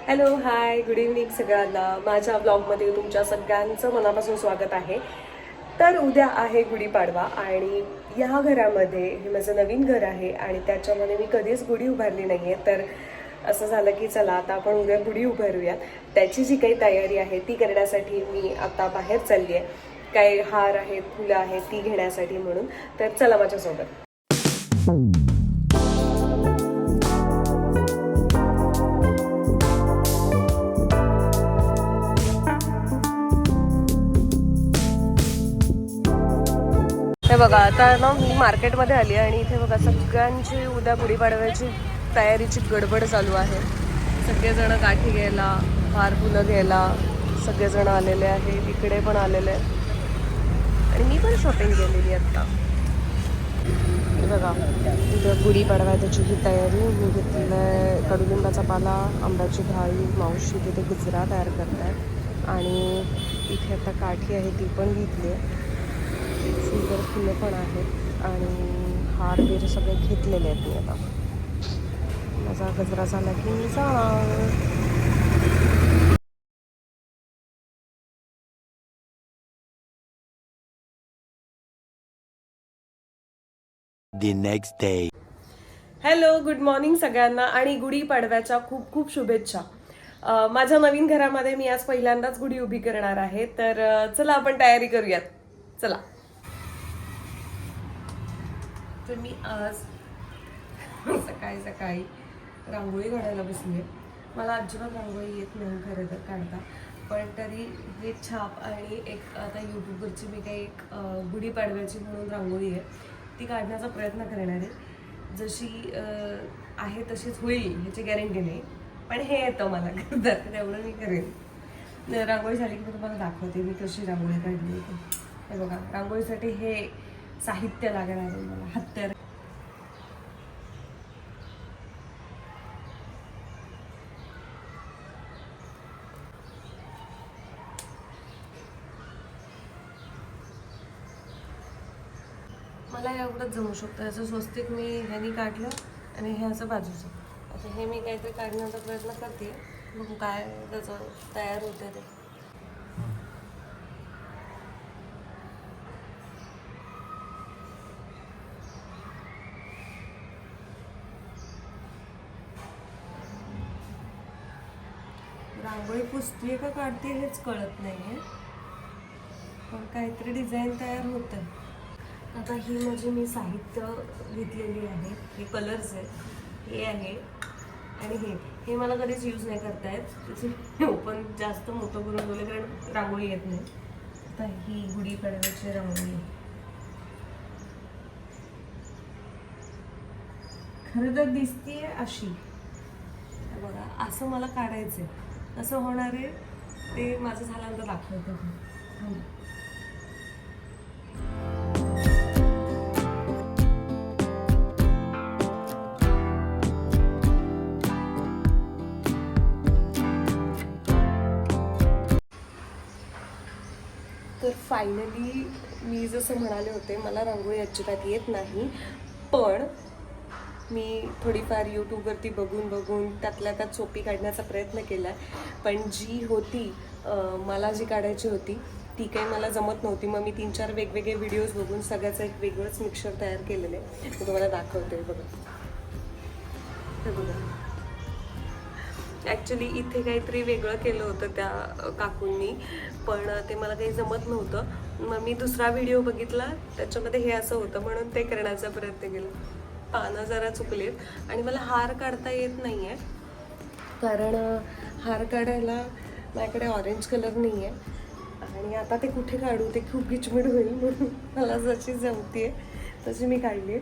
Hello hi good evening सगळ्यांना. माझ्या ब्लॉगमध्ये तुमच्या सगळ्यांचं मनापासून स्वागत आहे. तर उद्या आहे गुढीपाडवा आणि या घरामध्ये हे माझं नवीन घर आहे आणि त्याच्यामध्ये मी कधीच गुढी उभारली नाही आहे. तर असं झालं की चला आता आपण उद्या गुढी उभारूयात. त्याची जी काही तयारी आहे ती करण्यासाठी मी आता बाहेर चालली आहे. काही हार आहेत, फुलं आहेत ती घेण्यासाठी म्हणून. तर चला माझ्यासोबत. हे बघा आता ना मी मार्केटमध्ये आली आणि इथे बघा सगळ्यांची उद्या गुढीपाडव्याची तयारीची गडबड चालू आहे. सगळेजण गाठी घ्यायला, हार फुलं घ्यायला सगळेजण आलेले आहेत. इकडे पण आलेले आहेत आणि मी पण शॉपिंग केलेली आता. हे बघा उद्या गुढीपाडव्याची ही तयारी. मी घेतलेलं आहे कडुलिंबाचा पाला, आंब्याची ढाळी, मावशी तिथे गजरा तयार करत आहेत आणि इथे आता काठी आहे ती पण घेतली आहे. सुंदर फुलं पण आहेत आणि हार बिर सगळे घेतलेले आहेत. मी आता माझा गजरा झाला की मी जाणार. The next day. Hello good morning सगळ्यांना आणि गुढीपाडव्याच्या खूप खूप शुभेच्छा. माझ्या नवीन घरामध्ये मी आज पहिल्यांदाच गुढी उभी करणार आहे. तर चला आपण तयारी करूयात. चला. तर मी आज सकाळी सकाळी रांगोळी काढायला बसली. मला अजिबात रांगोळी येत नाही खरं तर काढता, पण तरी हे छाप आणि एक आता यूट्यूबवरची मी काही एक गुढीपाडव्याची म्हणून रांगोळी आहे ती काढण्याचा प्रयत्न करणार आहे. जशी आहे तशीच होईल ह्याची गॅरंटी नाही, पण हे येतं मला करतात तेवढं मी करेन. रांगोळी झाली की मी तुम्हाला दाखवते मी कशी रांगोळी काढली होती. हे बघा रांगोळीसाठी हे साहित्य लागणार आहे मला. हत्यार, मला एवढंच जमू शकतं. याचं स्वस्तिक मी ह्यानी काढलं आणि हे असं बाजूचं. आता हे मी काहीतरी काढण्याचा प्रयत्न करते, बघू काय त्याचं तयार होतं ते. रांगोळी पुसतीये का काढते हेच कळत नाही आहे, पण काहीतरी डिझाईन तयार होतं. आता ही माझी मी साहित्य घेतलेली आहे. हे कलर्स आहेत, हे आहे आणि हे मला कधीच यूज नाही करता येत. त्याचे ओपन जास्त मोठं करून ठेवलं कारण रांगोळी येत नाही. आता ही गुढीपाडव्याची रांगोळी आहे. खरं तर दिसतीये अशी. बघा असं मला काढायचं आहे. कसं होणार आहे ते माझं झाल्यानंतर दाखवतं. तर फायनली मी जसं म्हणाले होते मला रांगोळी अजिबात येत नाही, पण मी थोडीफार यूट्यूबवरती बघून त्यातल्या त्यात सोपी काढण्याचा प्रयत्न केला आहे. पण जी होती मला जी काढायची होती ती काही मला जमत नव्हती. मग मी 3-4 वेगवेगळे व्हिडिओज बघून सगळ्याचं एक वेगळंच मिक्सचर तयार केलेलं आहे. मी तुम्हाला दाखवते. बघा हे बघा. ॲक्च्युली इथे काहीतरी वेगळं केलं होतं त्या काकूंनी, पण ते मला काही जमत नव्हतं. मग मी दुसरा व्हिडिओ बघितला त्याच्यामध्ये हे असं होतं म्हणून ते करण्याचा प्रयत्न केला. पानं जरा चुकलेत आणि मला हार काढता येत नाही आहे कारण हार काढायला माझ्याकडे ऑरेंज कलर नाही आहे आणि आता ते कुठे काढू ते खूप गिचमिड होईल, म्हणून मला जशी जमते तशी मी काढली आहे.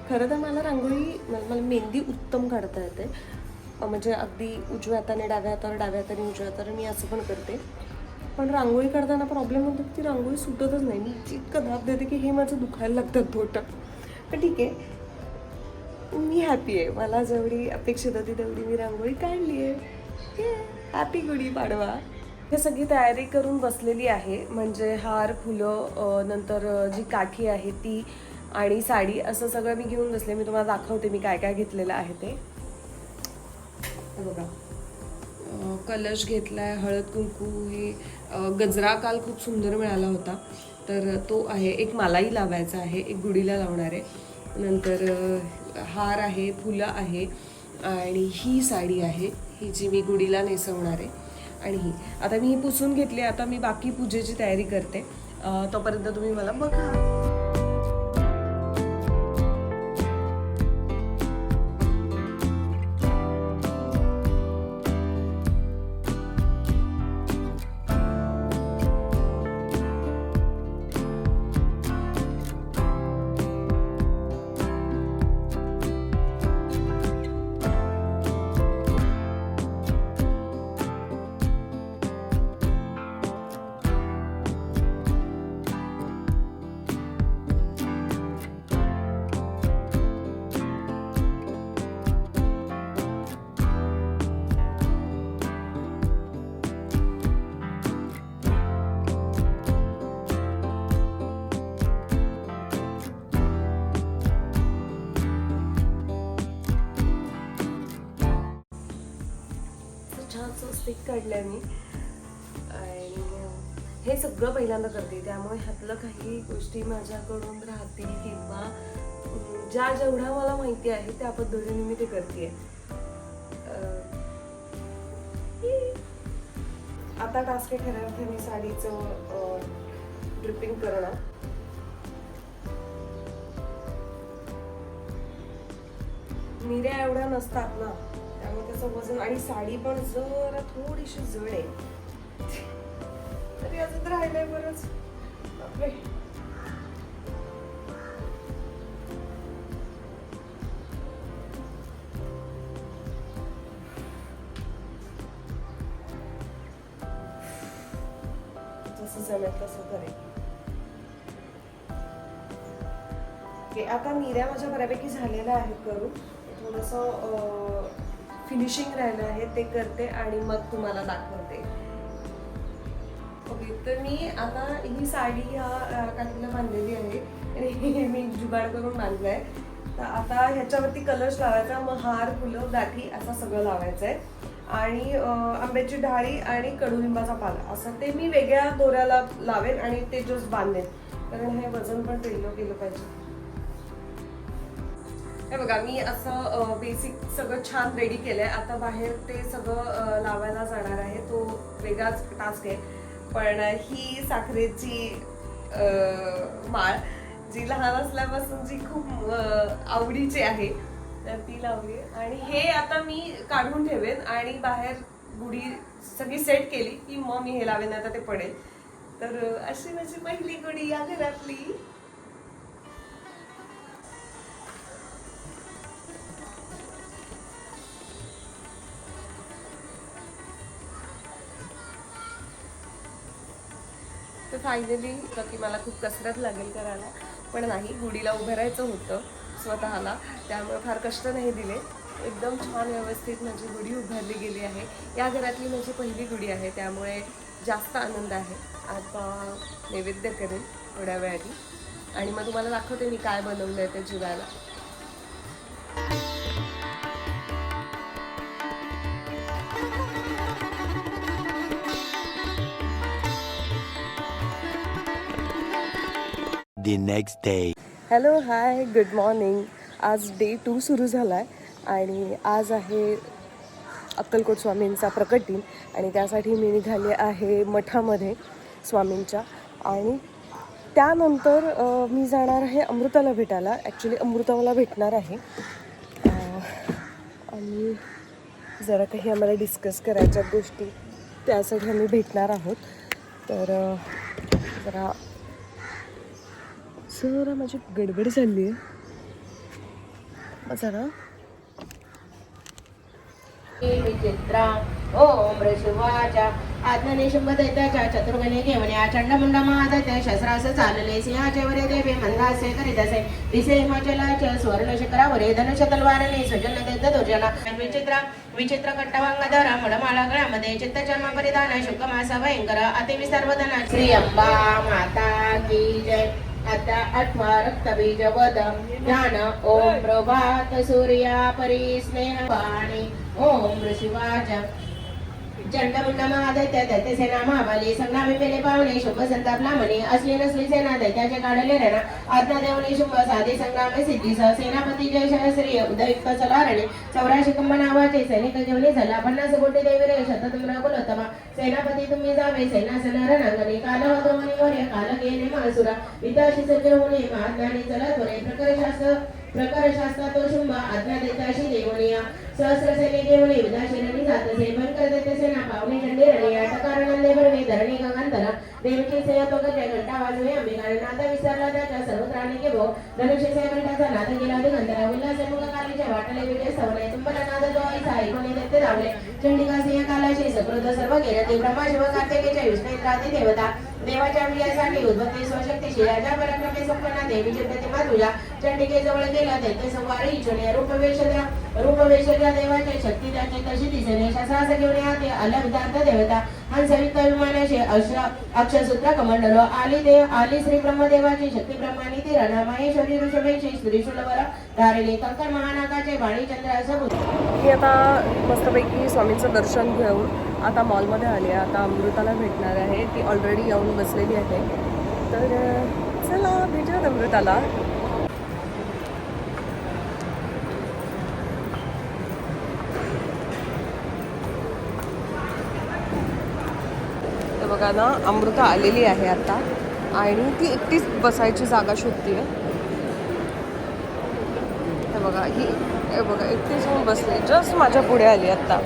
खरं तर मला रांगोळी मला मेहंदी उत्तम काढता येते. म्हणजे अगदी उजव्या हाताने डाव्या हातावर, डाव्या हाताने उजव्या हातावर मी असं पण करते. पण रांगोळी काढताना प्रॉब्लेम होतो की ती रांगोळी सुटतच नाही. मी इतकं धाप देते की हे माझं दुखायला लागतात बोटं. पण ठीक आहे, मी हॅपी आहे. मला जेवढी अपेक्षित होती तेवढी मी रांगोळी काढली आहे. हॅपी गुढीपाडवा. हे सगळी तयारी करून बसलेली आहे. म्हणजे हार, फुलं, नंतर जी काठी आहे ती आणि साडी असं सगळं मी घेऊन बसले. मी तुम्हाला दाखवते मी काय काय घेतलेलं आहे ते. बघा कलश घेतलाय, हळद कुंकू, हे गजरा काल खूप सुंदर मिळाला होता तर तो आहे, एक मालाही लावायचा आहे, एक गुढीला लावणार आहे, नंतर हार आहे, फुलं आहे आणि ही साडी आहे, ही जी मी गुढीला नेसवणार आहे. आणि ही आता मी ही पुसून घेतली, आता मी बाकी पूजेची तयारी करते, तोपर्यंत तुम्ही मला बघा. स्टिक काढल्या मी आणि हे सगळं पहिल्यांदा करते, त्यामुळे ह्यातलं काही गोष्टी माझ्याकडून राहतील किंवा जेवढ्या मला माहिती आहे त्या पद्धतीने मी ते करते. आता टास्क ठरवते मी साडीचं ड्रिपिंग करणं. मिऱ्या एवढ्या नसतात ना, त्यामुळे त्याचं वजन, आणि साडी पण जरा थोडीशी जड आहे तरी अजून राहिलंय बरंच. बापरे. जसं जमेल तसं करेल. आता मिऱ्या माझ्या बऱ्यापैकी झालेल्या आहेत करून, थोडंसं फिनिशिंग राहिलं आहे ते करते आणि मग तुम्हाला दाखवते. ओके, तर मी आता ही साडी ह्या काठीला बांधलेली आहे आणि मी जुगाड करून बांधलाय. तर आता ह्याच्यावरती कलश लावायचा, मग हार, फुलं, गाठी असं सगळं लावायचं आहे आणि आंब्याची डाळी आणि कडुलिंबाचा पाला असं ते मी वेगळ्या दोऱ्याला लावेन आणि ते जस्ट बांधेन, कारण हे वजन पण पेललं गेलं पाहिजे. हे बघा, मी असं बेसिक सगळं छान रेडी केलंय. आता बाहेर ते सगळं लावायला जाणार आहे, तो वेगळाच टास्क आहे. पण ही साखरेची माळ जी लहान असल्यापासून जी खूप आवडीची आहे तर ती लावली, आणि हे आता मी काढून ठेवेन आणि बाहेर गुढी सगळी सेट केली की मग मी हे लावेन, आता ते पडेल. तर अशी माझी पहिली गुढी या घरातली. तर फायनली की मला खूप कसरत लागेल करायला, पण नाही, गुढीला उभं राहायचं होतं स्वतःला, त्यामुळे फार कष्ट नाही दिले. एकदम छान व्यवस्थित माझी गुढी उभारली गेली आहे. या घरातली माझी पहिली गुढी आहे, त्यामुळे जास्त आनंद आहे. आता नैवेद्य करेन थोड्या वेळाने आणि मग तुम्हाला दाखवते मी काय बनवलं आहे ते जेवायला. The next day. Hello, high, good morning. आज डे 2 सुरू झाला आहे आणि आज आहे अक्कलकोट स्वामींचा प्रकट दिन आणि त्यासाठी मी निघाले आहे मठामध्ये स्वामींच्या, आणि त्यानंतर मी जाणार आहे अमृताला भेटायला. ॲक्च्युली अमृता मला भेटणार आहे आणि जरा काही आम्हाला डिस्कस करायच्या गोष्टी, त्यासाठी आम्ही भेटणार आहोत. तर जरा माझी गडबड झाली आहे जरा. विचित्रा ओम ऋषिवाचा आत्मनिशुंभदैत्याच्या चतुर्गणे घेवण्या चंडमुंडमादत्य शस्त्रास चालले सिंहाचे वरे देवे मंदासे करीतसे दिसे हिमाचलाचे सुवर्ण शिखरावरे धनुष तलवारने सुजन देत दुर्जना. विचित्र कट्टवांगधर मडमाळा गळ्यामध्ये चित्तजन्म परिधान शुकमास भयंकर अतिविसर्वदन. श्री अंबा माता की जय. आता 8 रक्तबीज वद ज्ञान ओम प्रभात सूर्या परिस्नेह वाणी ओम ऋषिवाच चंडमुंड महादैत्य दैत्य सेना महाबली संग्रामी पेले पावणे शुभ संतापला म्हणे असली नसली सेना दैत्याचे काढले रणा आज्ञा देवणी शुभ साधे संग्रामे सिद्धीसह सेनापती जय सहस्री उदयुक्त सलारणे 84 कंब नावाचे सैनिक जेवणी झाला 50 कोटी देवी रे शततुम्र कुलोत्तमा सेनापती तुम्ही जावे सेनासन रणांगणी काल होतमणी वर्य काल गेले मासुरा विद्याशी सज्ज होणे महाज्ञानी चला त्वरे प्रकार शास्त्र तो शुंभ आज्ञा देताशी देवणीया सहस्र सैन्य घेऊन विदाशिरणी जातसे भयंकर देते सेना पावणे चंडी रणी आटकारणंदे भरवे धरणी गगनतला देवीची सेवा तो गजय घंटा वाजवे अंबिका नाद विसरला त्याच्या सर्वत्राणी के भो धनुष्य घंटाचा नाद गेला दिगंतरा उल्हास मुख कालीच्या वाटले विजय सवणे तुंबला नाद जो ऐसा ऐकून देते धावले चंडिका सिंह कालाशी सकृत सर्व गेले ते ब्रह्मा शिव कार्तिकेच्या विष्णुत्रादी देवता देवाच्या विजयासाठी उद्भवते स्वशक्तीशी राजा पराक्रमे संपन्न देवीची प्रतिमा तुझ्या चंडिके जवळ गेला दैत्य संवारी इच्छुने रूपवेशच्या देवाची शक्ती त्याची तशी दिसेने शस्त्रास घेऊन येते आल्या विदार्थ देवता हंसयुक्त विमानाशी अक्षसूत्र कमंडलो आली श्री ब्रह्मदेवाची शक्ती ब्रह्मानी ती रणा माहेश्वरी ऋषभेची त्रिशूलवर धारिणी कंकर महानागाचे वाणी चंद्र असं मी आता मस्तपैकी स्वामींचं दर्शन घेऊन आता मॉलमध्ये आली आहे. आता अमृताला भेटणार आहे. ती ऑलरेडी येऊन बसलेली आहे. तर चला भेटूयात अमृताला. तर बघा ना, अमृता आलेली आहे आता आणि ती एकटीच बसायची जागा शोधतीये. हे बघा, हे बघा एकटीच येऊन बसली, जस्ट माझ्या पुढे आली आता.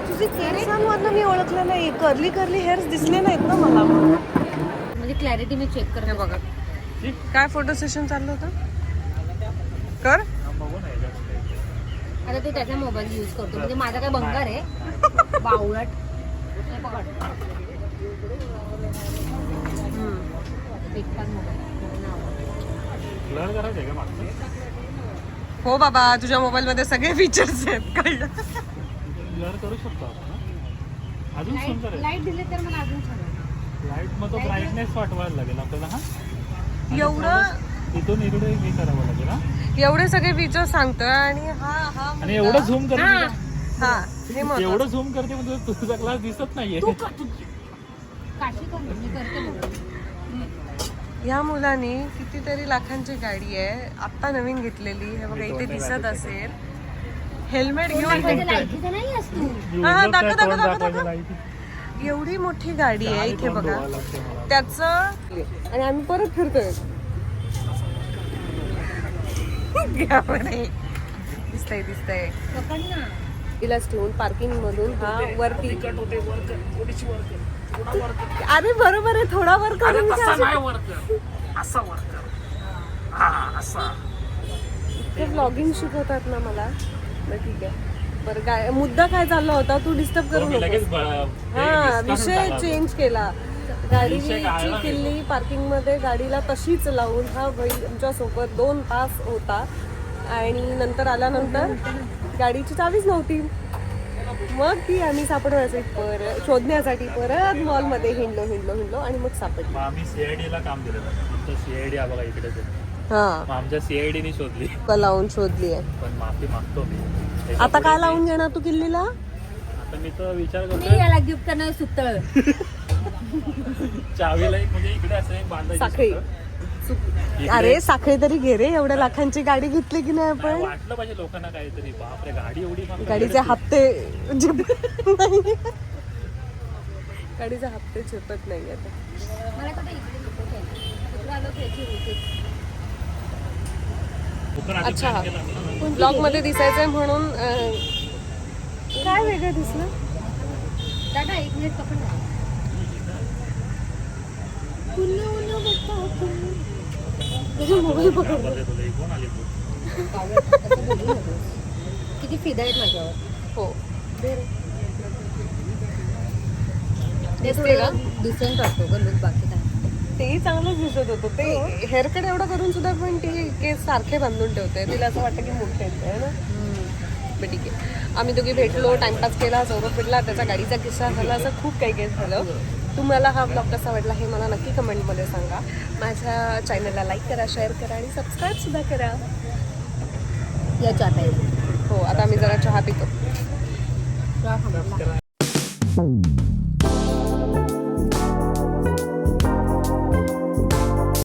तुझे केसांमधनं मी ओळखलं नाही. कर्ली कर्ली हेअर्स दिसले नाहीत ना मला. म्हणजे क्लॅरिटी मी चेक करते. बघा काय फोटो सेशन चाललं होतं. कर आता तो त्याचा मोबाईल यूज करतो. म्हणजे माझा काय भंगार आहे बावळट. हो बाबा, तुझ्या मोबाईल मध्ये सगळे फीचर्स आहेत. कळलं. करू शकतो आपण. अजून सुंदर आहे. लाईट दिले तर मला अजून छान. लाईट मग तो ब्राईटनेस वाढवायला लागेल आपल्याला. हा एवढं इथून इकडे हे करावं लागेल. हा एवढे सगळे फीचर्स सांगतोय आणि हा आणि एवढं झूम करते. हा हे महत्त्वाचं. एवढं झूम करते म्हणजे तुझा क्लास दिसत नाहीये. काशी कर, मी करते मोबाईल. ह्या मुलाने कितीतरी लाखांची गाडी आहे आत्ता नवीन घेतलेली. हे बघा इथे दिसत असेल. हेल्मेट घेऊन लाईटीचा नाही असतो. हा, दाखव. एवढी मोठी गाडी आहे इथे बघा. त्याचं आणि आम्ही परत फिरतोय. दिसतंय पकड ना. तिलाच ठेवून पार्किंग मधून हा वरती. अरे बरोबर आहे, थोडा वर करून ब्लॉगिंग शिकवतात ना मला. ठीक आहे बरं. काय मुद्दा काय चालला होता, तू डिस्टर्ब करू नको. हा, विषय चेंज केला. गाडीची किल्ली पार्किंग मध्ये गाडीला तशीच लावून हा बैल आमच्या सोबत 2 तास होता आणि नंतर आल्यानंतर गाडीची चावीच नव्हती. मग ती आम्ही सापडवायसाठी परत शोधण्यासाठी परत मॉलमध्ये हिंडलो आणि मग सापडली. आम्ही CID ला काम दिलं. CID बघा इकडेच आहे. हा, आमच्या CID ने शोधली. लावून शोधली आहे. पण माफी मागतो मी. आता काय लावून घेणार तू किल्लीला. आता मी तर विचार मी करतो याला गिफ्ट करणार सुतळ. चावीला एक म्हणजे इकडे असं एक बांधायची साखळी. अरे साखळी तरी घे रे. एवढ्या लाखांची गाडी घेतली की नाही आपण. वाटलं पाहिजे लोकांना काहीतरी. बापरे, गाडी एवढी महाग. गाडीचे हप्ते गाडीचे हप्ते झेपत नाही आता. मला कुठे इकडे नको ठेवायला. इकडे आलो की याची रोटी. अच्छा, ब्लॉग मध्ये दिसायचंय म्हणून काय वेगळं दिसलं. दादा 1 मिनिट पकड ना. मोबाईल पकड. किती फिदा आहेत माझ्यावर. हो, ते थोडं डिसेंट वाटतो ग लुक. बाकी काय तेही चांगलंच दिसत होतं. ते हेअरकट एवढं करून सुद्धा पण ती केस सारखे बांधून ठेवते. तिला असं वाटतं की मोठे आहे ना. पण ठीक आहे, आम्ही दोघी भेटलो, टाइमपास केला, चौरव पिटला, त्याचा गाडीचा किस्सा झाला, असं खूप काही झालं. तुम्हाला हा ब्लॉग कसा वाटला हे मला नक्की कमेंटमध्ये सांगा. माझ्या चॅनलला लाईक करा, शेअर करा आणि सबस्क्राईब सुद्धा करा. या चहा प्यायला. हो आता आम्ही जरा चहा पितो. चहा खाल्ला.